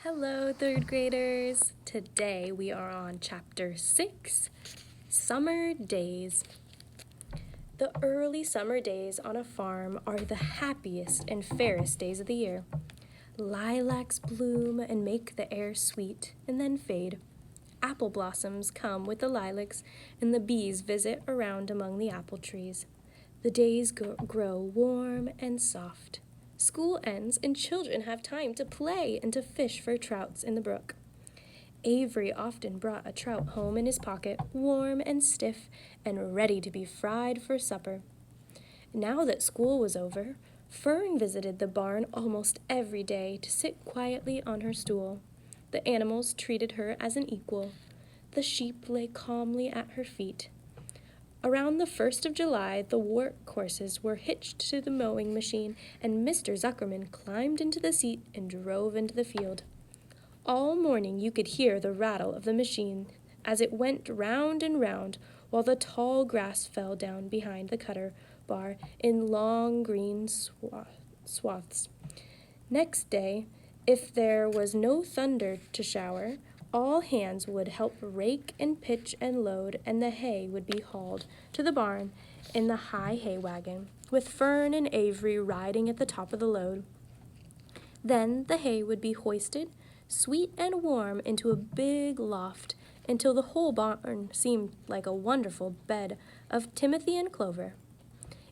Hello, third graders. Today we are on Chapter 6, Summer Days. The early summer days on a farm are the happiest and fairest days of the year. Lilacs bloom and make the air sweet and then fade. Apple blossoms come with the lilacs, and the bees visit around among the apple trees. The days grow warm and soft. School ends, and children have time to play and to fish for trouts in the brook. Avery often brought a trout home in his pocket, warm and stiff and ready to be fried for supper. Now that school was over, Fern visited the barn almost every day to sit quietly on her stool. The animals treated her as an equal. The sheep lay calmly at her feet. Around the 1st of July, the work horses were hitched to the mowing machine, and Mr. Zuckerman climbed into the seat and drove into the field. All morning you could hear the rattle of the machine as it went round and round, while the tall grass fell down behind the cutter bar in long green swaths. Next day, if there was no thunder to shower, all hands would help rake and pitch and load, and the hay would be hauled to the barn in the high hay wagon, with Fern and Avery riding at the top of the load. Then the hay would be hoisted, sweet and warm, into a big loft, until the whole barn seemed like a wonderful bed of timothy and clover.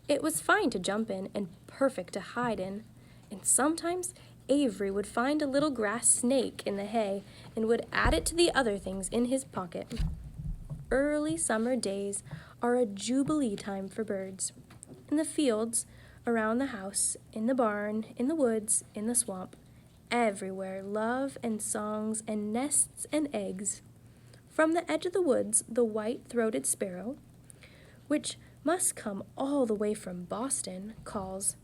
It was fine to jump in and perfect to hide in, and sometimes Avery would find a little grass snake in the hay and would add it to the other things in his pocket. Early summer days are a jubilee time for birds. In the fields, around the house, in the barn, in the woods, in the swamp, everywhere love and songs and nests and eggs. From the edge of the woods, the white-throated sparrow, which must come all the way from Boston, calls,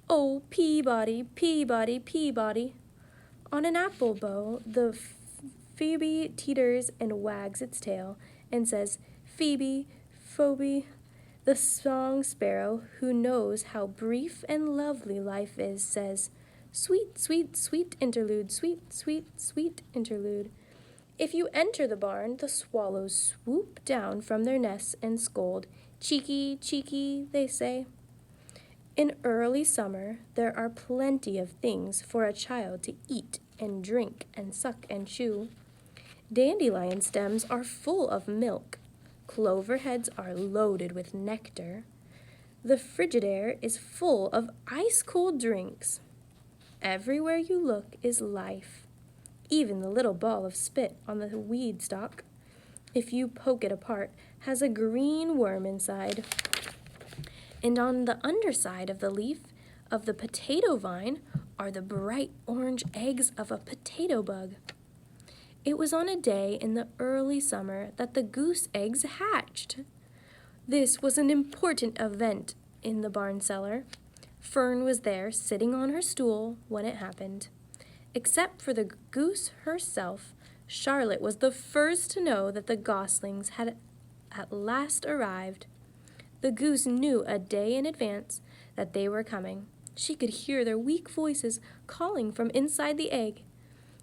"Oh, Peabody, Peabody, Peabody." On an apple bough, the phoebe teeters and wags its tail and says, "Phoebe, Phoebe." The song sparrow, who knows how brief and lovely life is, says, "Sweet, sweet, sweet interlude, sweet, sweet, sweet interlude." If you enter the barn, the swallows swoop down from their nests and scold. "Cheeky, cheeky," they say. In early summer, there are plenty of things for a child to eat and drink and suck and chew. Dandelion stems are full of milk. Clover heads are loaded with nectar. The Frigidaire is full of ice-cold drinks. Everywhere you look is life. Even the little ball of spit on the weed stalk, if you poke it apart, has a green worm inside. And on the underside of the leaf of the potato vine are the bright orange eggs of a potato bug. It was on a day in the early summer that the goose eggs hatched. This was an important event in the barn cellar. Fern was there, sitting on her stool, when it happened. Except for the goose herself, Charlotte was the first to know that the goslings had at last arrived. The goose knew a day in advance that they were coming. She could hear their weak voices calling from inside the egg.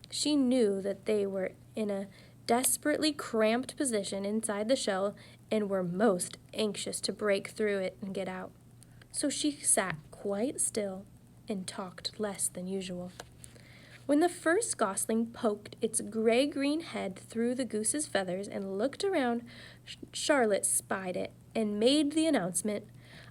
She knew that they were in a desperately cramped position inside the shell and were most anxious to break through it and get out. So she sat quite still and talked less than usual. When the first gosling poked its gray-green head through the goose's feathers and looked around, Charlotte spied it and made the announcement.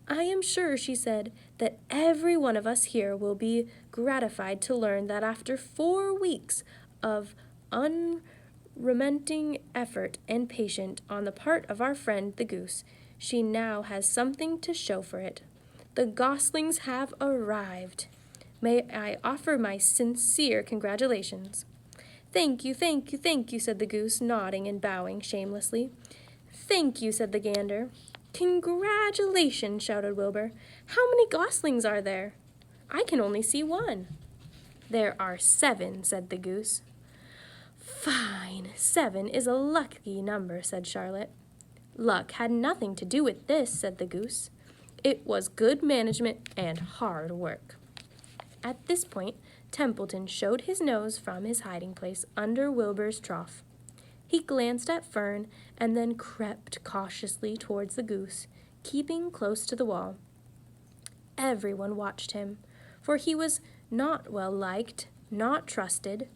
"I am sure," she said, "that every one of us here will be gratified to learn that after 4 weeks of unremitting effort and patience on the part of our friend the goose, she now has something to show for it. The goslings have arrived. May I offer my sincere congratulations." "Thank you, thank you, thank you," said the goose, nodding and bowing shamelessly. "Thank you," said the gander. "Congratulations," shouted Wilbur. "How many goslings are there? I can only see one." "There are 7," said the goose. "Fine! 7 is a lucky number," said Charlotte. "Luck had nothing to do with this," said the goose. "It was good management and hard work." At this point, Templeton showed his nose from his hiding place under Wilbur's trough. He glanced at Fern and then crept cautiously towards the goose, keeping close to the wall. Everyone watched him, for he was not well liked, not trusted.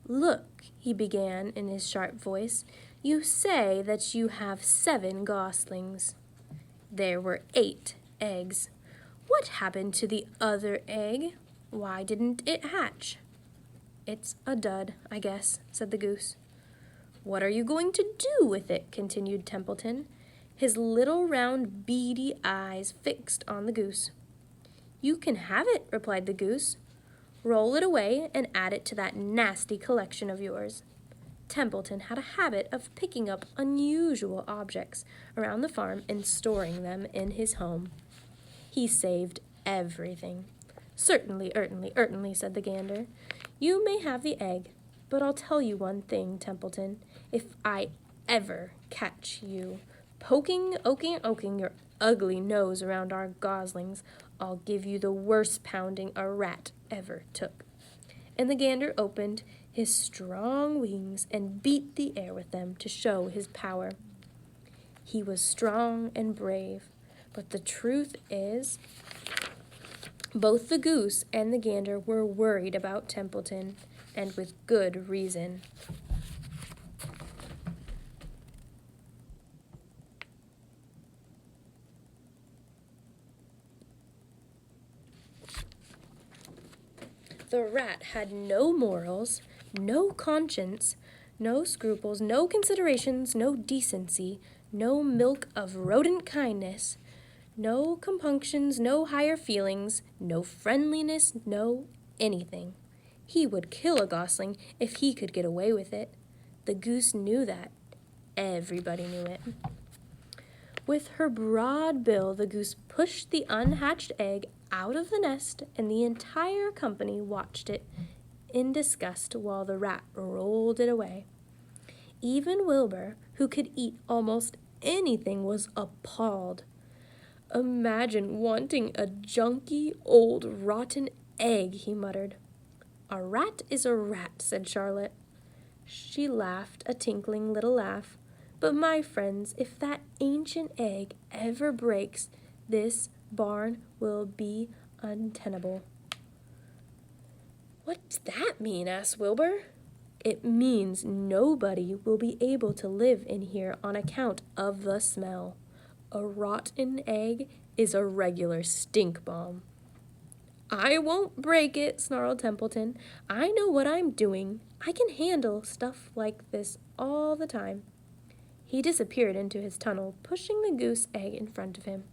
"Look," he began in his sharp voice, "you say that you have 7 goslings. There were 8 eggs. What happened to the other egg? Why didn't it hatch?" "It's a dud, I guess," said the goose. "What are you going to do with it?" continued Templeton, his little round beady eyes fixed on the goose. "You can have it," replied the goose. "Roll it away and add it to that nasty collection of yours." Templeton had a habit of picking up unusual objects around the farm and storing them in his home. He saved everything. "Certainly, certainly," said the gander. "You may have the egg, but I'll tell you one thing, Templeton. If I ever catch you poking your ugly nose around our goslings, I'll give you the worst pounding a rat ever took." And the gander opened his strong wings and beat the air with them to show his power. He was strong and brave, but the truth is, both the goose and the gander were worried about Templeton, and with good reason. The rat had no morals, no conscience, no scruples, no considerations, no decency, no milk of rodent kindness, no compunctions, no higher feelings, no friendliness, no anything. He would kill a gosling if he could get away with it. The goose knew that. Everybody knew it. With her broad bill, the goose pushed the unhatched egg out of the nest, and the entire company watched it in disgust while the rat rolled it away. Even Wilbur, who could eat almost anything, was appalled. "Imagine wanting a junky, old, rotten egg," he muttered. "A rat is a rat," said Charlotte. She laughed a tinkling little laugh. "But my friends, if that ancient egg ever breaks, this barn will be untenable." "What's that mean?" asked Wilbur. "It means nobody will be able to live in here on account of the smell. A rotten egg is a regular stink bomb." "I won't break it," snarled Templeton. "I know what I'm doing. I can handle stuff like this all the time." He disappeared into his tunnel, pushing the goose egg in front of him.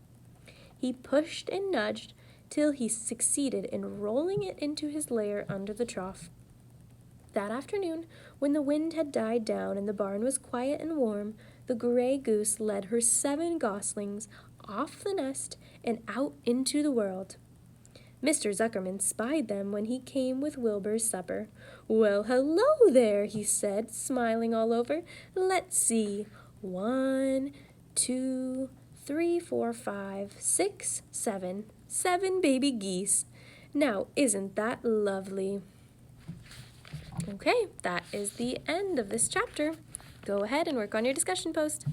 He pushed and nudged till he succeeded in rolling it into his lair under the trough. That afternoon, when the wind had died down and the barn was quiet and warm, the gray goose led her 7 goslings off the nest and out into the world. Mr. Zuckerman spied them when he came with Wilbur's supper. "Well, hello there," he said, smiling all over. "Let's see. 1, 2, 3, 4, 5, 6, 7. 7 baby geese. Now, isn't that lovely?" Okay, that is the end of this chapter. Go ahead and work on your discussion post.